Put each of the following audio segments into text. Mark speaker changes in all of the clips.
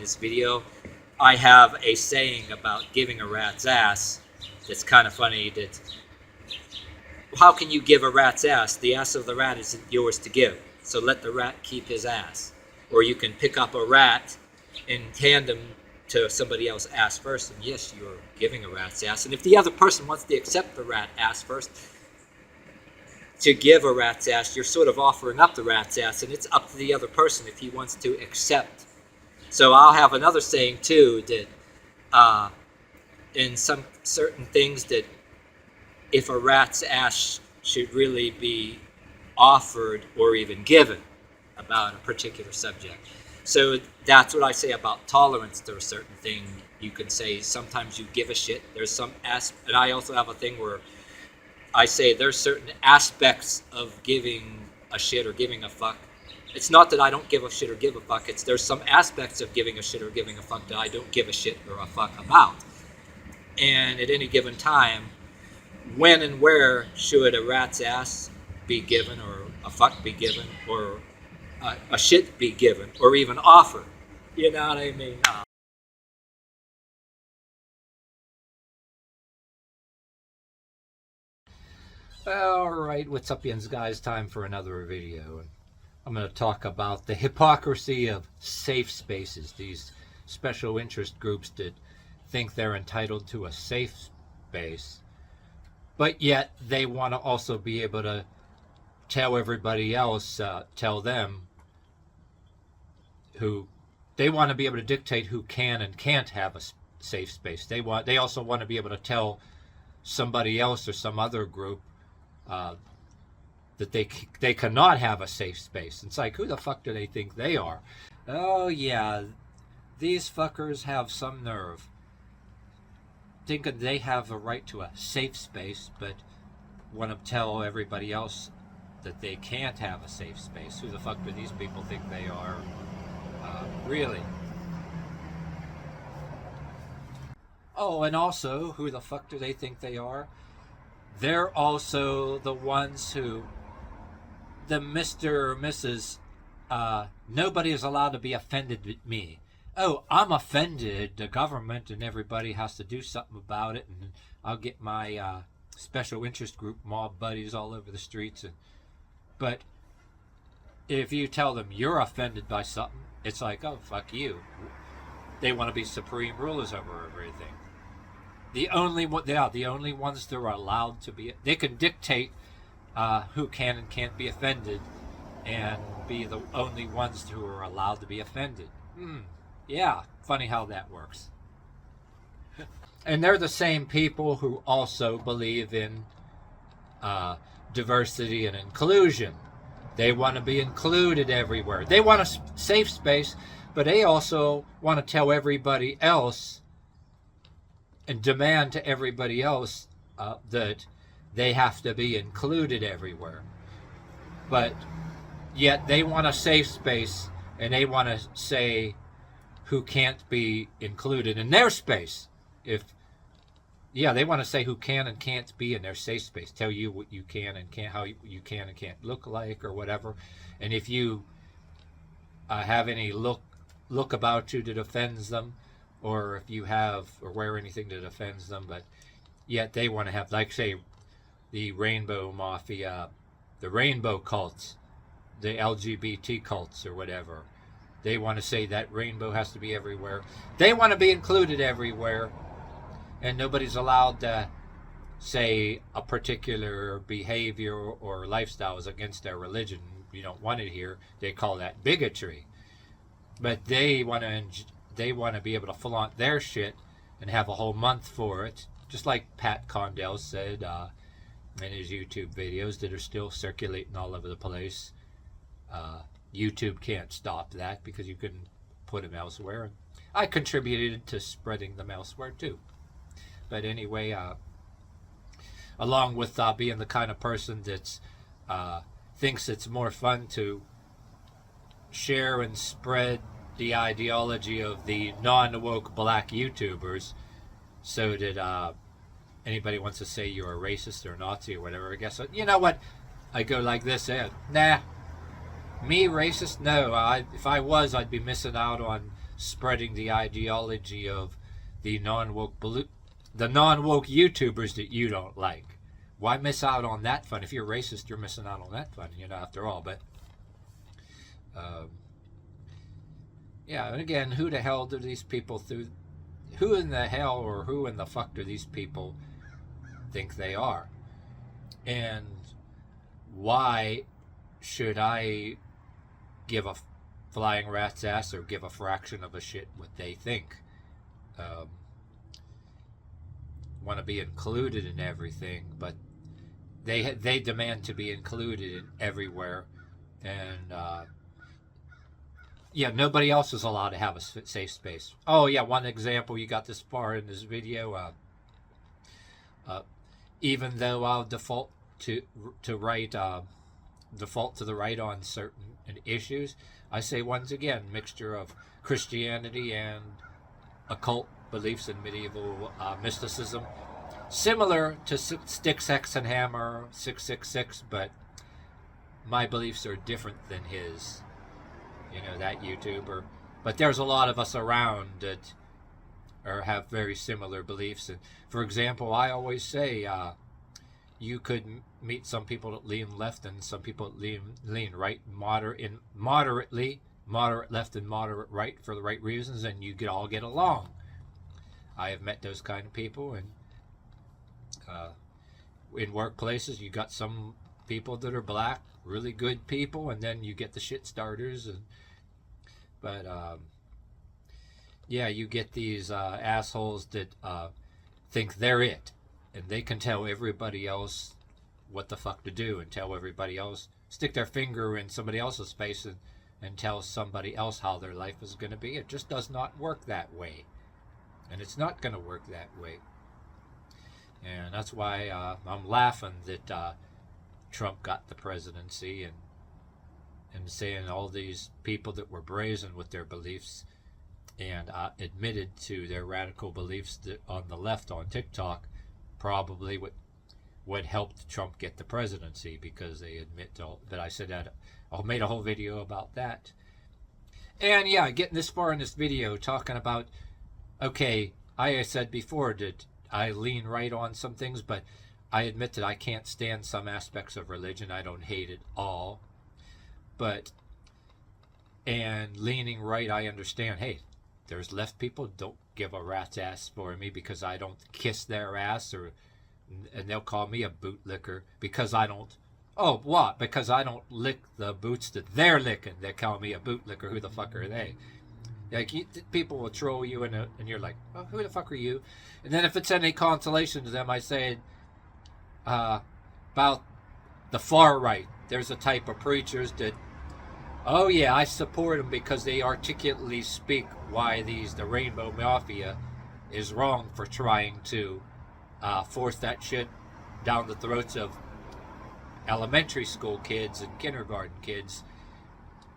Speaker 1: this video, I have a saying about giving a rat's ass that's kind of funny. That how can you give a rat's ass? The ass of the rat isn't yours to give, so let the rat keep his ass. Or you can pick up a rat in tandem to somebody else's ass first, and yes, you're giving a rat's ass. And if the other person wants to accept the rat ass first, to give a rat's ass, you're sort of offering up the rat's ass, and it's up to the other person if he wants to accept. So I'll have another saying too, that in some certain things, that if a rat's ass should really be offered or even given about a particular subject. So that's what I say about tolerance to a certain thing. You can say sometimes you give a shit. There's some and I also have a thing where I say there's certain aspects of giving a shit or giving a fuck. It's not that I don't give a shit or give a fuck. It's there's some aspects of giving a shit or giving a fuck that I don't give a shit or a fuck about. And at any given time, when and where should a rat's ass be given, or a fuck be given, or a shit be given, or even offered? You know what I mean? Alright, what's up, yins guys? Time for another video. I'm going to talk about the hypocrisy of safe spaces. These special interest groups that think they're entitled to a safe space, but yet they want to also be able to tell everybody else, tell them who they want to be able to dictate who can and can't have a safe space. They also want to be able to tell somebody else or some other group that they cannot have a safe space. It's like, who the fuck do they think they are? Oh yeah, these fuckers have some nerve, thinking they have a right to a safe space, but want to tell everybody else that they can't have a safe space. Who the fuck do these people think they are? Really? Oh, and also, who the fuck do they think they are? They're also the ones who, the Mr. or Mrs. Nobody is allowed to be offended with me. Oh, I'm offended. The government and everybody has to do something about it, and I'll get my special interest group mob buddies all over the streets. But if you tell them you're offended by something, it's like, oh, fuck you. They want to be supreme rulers over everything. The only ones that are allowed to be, they can dictate who can and can't be offended, and be the only ones who are allowed to be offended. Yeah, funny how that works. And they're the same people who also believe in diversity and inclusion. They want to be included everywhere. They want a safe space, but they also want to tell everybody else and demand to everybody else that they have to be included everywhere. But yet they want a safe space, and they want to say who can't be included in their space. They want to say who can and can't be in their safe space. Tell you what you can and can't, how you can and can't look like, or whatever. And if you have any look about you that offends them, or if you have or wear anything that offends them, but yet they want to have, like, say, the rainbow mafia, the rainbow cults, the LGBT cults, or whatever. They want to say that rainbow has to be everywhere. They want to be included everywhere. And nobody's allowed to say a particular behavior or lifestyle is against their religion. You don't want it here. They call that bigotry. But they want to be able to flaunt their shit and have a whole month for it. Just like Pat Condell said in his YouTube videos that are still circulating all over the place. YouTube can't stop that because you can put them elsewhere. And I contributed to spreading them elsewhere too. But anyway, along with being the kind of person that thinks it's more fun to share and spread the ideology of the non-woke black YouTubers, so that anybody wants to say you're a racist or a Nazi or whatever, I guess, you know what, I go like this, nah, me racist? No, if I was, I'd be missing out on spreading the ideology of the non-woke YouTubers that you don't like. Why miss out on that fun? If you're racist, you're missing out on that fun, after all. But yeah, and again, who the hell do these people who in the hell or who in the fuck do these people think they are? And why should I give a flying rat's ass or give a fraction of a shit what they think? Want to be included in everything, but they demand to be included in everywhere, and yeah, nobody else is allowed to have a safe space. Oh yeah, one example, you got this far in this video, even though I'll default to the right on certain issues, I say once again, mixture of Christianity and occult beliefs in medieval mysticism, similar to Styx, Hex, and Hammer 666, but my beliefs are different than his. That YouTuber. But there's a lot of us around that have very similar beliefs. And for example, I always say you could meet some people that lean left and some people that lean right, moderate left and moderate right for the right reasons, and you could all get along. I have met those kind of people, and in workplaces you got some people that are black, really good people, and then you get the shit starters, but yeah, you get these assholes that think they're it, and they can tell everybody else what the fuck to do, and tell everybody else, stick their finger in somebody else's face and tell somebody else how their life is going to be. It just does not work that way, and it's not going to work that way. And that's why I'm laughing that Trump got the presidency, and saying all these people that were brazen with their beliefs and admitted to their radical beliefs that on the left on TikTok probably what helped Trump get the presidency, because they admit that I said that. I made a whole video about that. And yeah, getting this far in this video talking about, okay, I said before that I lean right on some things, but I admit that I can't stand some aspects of religion. I don't hate it all. And leaning right, I understand, hey, there's left people don't give a rat's ass for me because I don't kiss their ass, and they'll call me a bootlicker because I don't. Oh, what? Because I don't lick the boots that they're licking. They call me a bootlicker. Who the fuck are they? Like, people will troll you, and you're like, oh, who the fuck are you? And then if it's any consolation to them, I say about the far right. There's a type of preachers that, oh yeah, I support them because they articulately speak why the Rainbow Mafia is wrong for trying to force that shit down the throats of elementary school kids and kindergarten kids.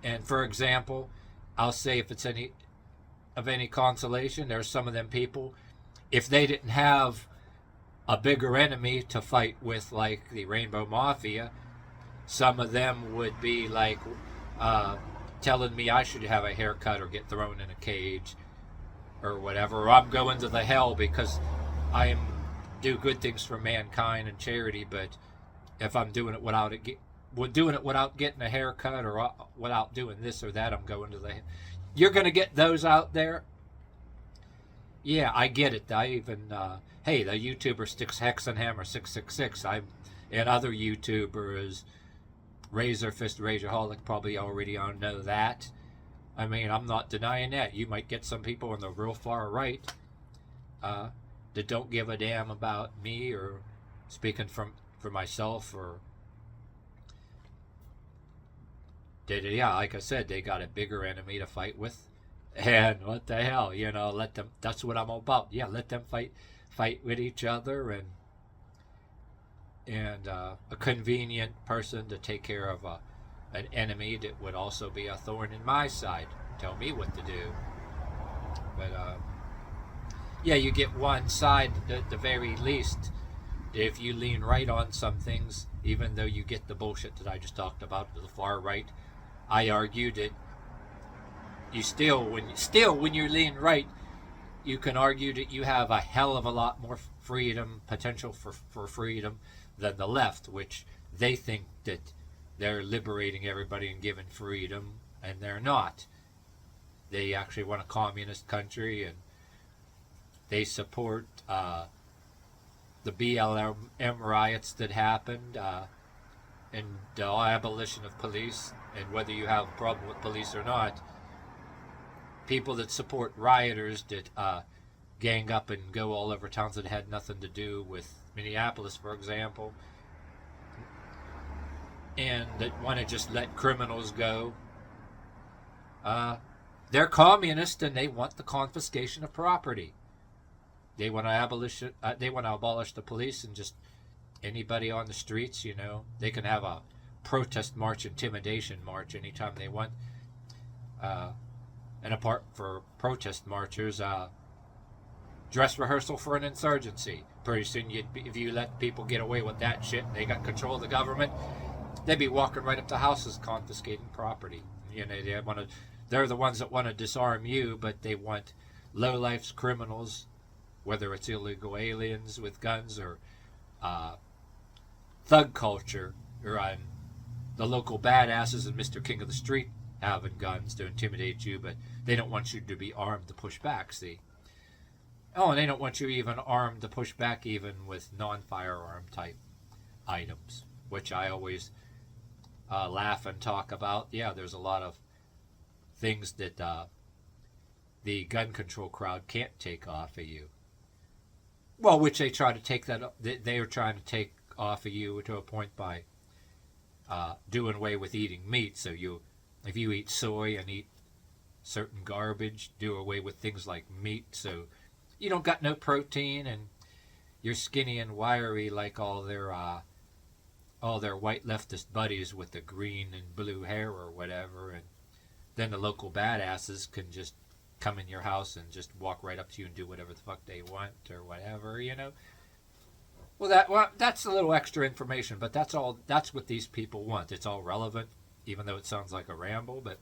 Speaker 1: And for example, I'll say, if it's any consolation, there's some of them people, if they didn't have a bigger enemy to fight with like the Rainbow Mafia, some of them would be like telling me I should have a haircut or get thrown in a cage or whatever, or I'm going to the hell because I do good things for mankind and charity, but if I'm doing it without getting a haircut or without doing this or that, I'm going to the hell. You're going to get those out there. Yeah, I get it. I even hey, the YouTuber Styx, Hex, and Hammer 666. And other YouTubers, Razor Fist Rageaholic, probably already know that. I mean, I'm not denying that. You might get some people on the real far right that don't give a damn about me or speaking for myself, or yeah, like I said, they got a bigger enemy to fight with, and what the hell, let them. That's what I'm about. Yeah, let them fight with each other, and a convenient person to take care of an enemy that would also be a thorn in my side, tell me what to do. But yeah, you get one side at the very least. If you lean right on some things, even though you get the bullshit that I just talked about to the far right, I argue that when you lean right, you can argue that you have a hell of a lot more freedom, potential for freedom, than the left, which they think that they're liberating everybody and giving freedom, and they're not. They actually want a communist country, and they support the BLM riots that happened, and the abolition of police. And whether you have a problem with police or not, people that support rioters that gang up and go all over towns that had nothing to do with Minneapolis, for example, and that want to just let criminals go, they're communist, and they want the confiscation of property. They want to abolish the police, and just anybody on the streets, they can have a protest march, intimidation march anytime they want. And apart for protest marchers, dress rehearsal for an insurgency. Pretty soon, if you let people get away with that shit, they got control of the government, they'd be walking right up to houses confiscating property. They're the ones that want to disarm you, but they want low-life criminals, whether it's illegal aliens with guns or thug culture, or the local badasses and Mr. King of the Street having guns to intimidate you, but they don't want you to be armed to push back, see? Oh, and they don't want you even armed to push back even with non-firearm type items, which I always laugh and talk about. Yeah, there's a lot of things that the gun control crowd can't take off of you. Well, which they try to take they are trying to take off of you to a point by doing away with eating meat. So if you eat soy and eat certain garbage, do away with things like meat, so you don't got no protein, and you're skinny and wiry like all their white leftist buddies with the green and blue hair or whatever, and then the local badasses can just come in your house and just walk right up to you and do whatever the fuck they want or whatever, Well, that's a little extra information, but that's what these people want. It's all relevant, even though it sounds like a ramble, but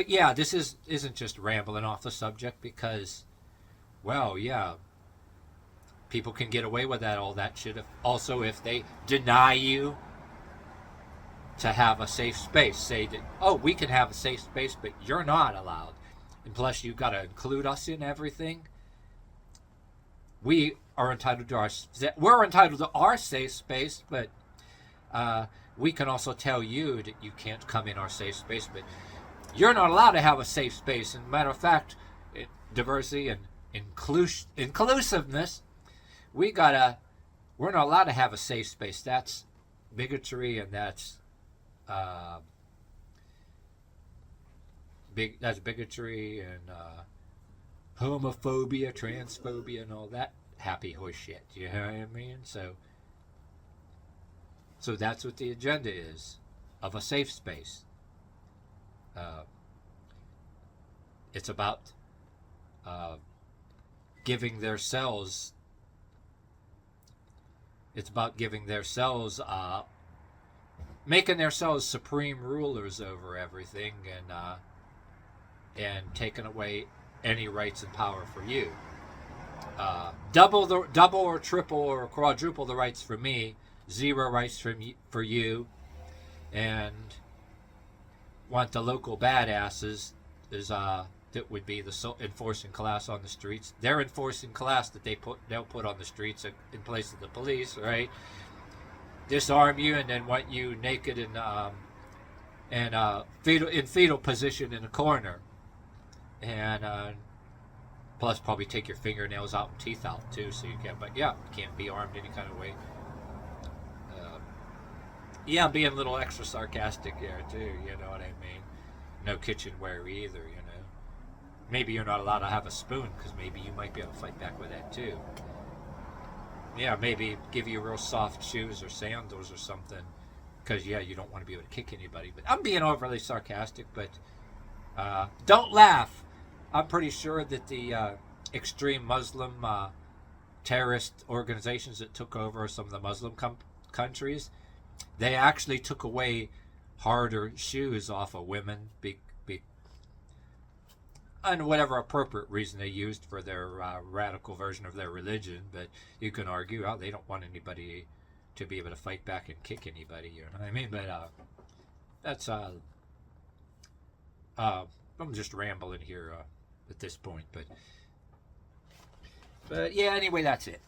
Speaker 1: yeah, this isn't just rambling off the subject, because, well, yeah, people can get away with all that shit. If they deny you to have a safe space, say that, oh, we can have a safe space, but you're not allowed, and plus you got to include us in everything. We are entitled to our safe space, but we can also tell you that you can't come in our safe space, but you're not allowed to have a safe space. And matter of fact, diversity and inclusiveness, we're not allowed to have a safe space. That's bigotry, and that's bigotry and homophobia, transphobia, and all that happy horse shit. You know what I mean? So that's what the agenda is of a safe space. It's about giving their cells. It's about giving their cells, making their cells supreme rulers over everything, and taking away any rights and power for you. Double or triple or quadruple the rights for me, 0 rights for you, and want the local badasses that would be the enforcing class on the streets. Their enforcing class that they'll put on the streets in place of the police, right? Disarm you and then want you naked and fetal position in a corner, and plus probably take your fingernails out and teeth out too, so you can. But yeah, you can't be armed any kind of way. Yeah, I'm being a little extra sarcastic here too. You know what I mean? No kitchenware either. Maybe you're not allowed to have a spoon, because maybe you might be able to fight back with that too. Yeah, maybe give you real soft shoes or sandals or something, because yeah, you don't want to be able to kick anybody. But I'm being overly sarcastic, but don't laugh. I'm pretty sure that the extreme Muslim terrorist organizations that took over some of the Muslim countries, they actually took away harder shoes off of women and whatever appropriate reason they used for their radical version of their religion. But you can argue, oh, they don't want anybody to be able to fight back and kick anybody. You know what I mean? But that's I'm just rambling here at this point. But yeah, anyway, that's it.